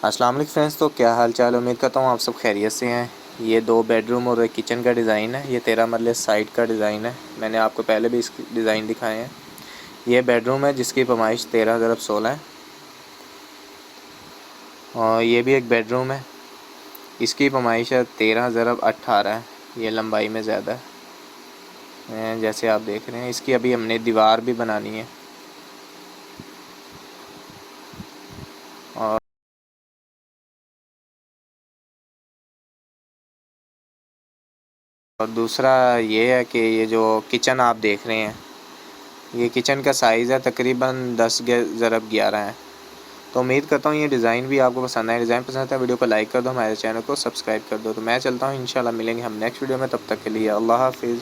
अस्सलाम वालेकुम फ्रेंड्स, तो क्या हाल चाल। उम्मीद करता हूँ आप सब खैरियत से हैं। ये 2 बेडरूम और एक किचन का डिज़ाइन है। ये 13 मरले साइड का डिज़ाइन है। मैंने आपको पहले भी इसकी डिज़ाइन दिखाए हैं। ये बेडरूम है जिसकी पैमाइश 13 × 16 है। और ये भी एक बेडरूम है, इसकी पैमाइश है 13 × 18 है। ये लंबाई में ज़्यादा है। जैसे आप देख रहे हैं, इसकी अभी हमने दीवार भी बनानी है। और दूसरा ये है कि ये जो किचन आप देख रहे हैं, ये किचन का साइज़ है तकरीबन 10 × 11 है। तो उम्मीद करता हूँ ये डिज़ाइन भी आपको पसंद आए। डिज़ाइन पसंद है वीडियो को लाइक कर दो, हमारे चैनल को सब्सक्राइब कर दो। तो मैं चलता हूँ, इंशाल्लाह मिलेंगे हम नेक्स्ट वीडियो में। तब तक के लिए अल्लाह हाफ़िज़।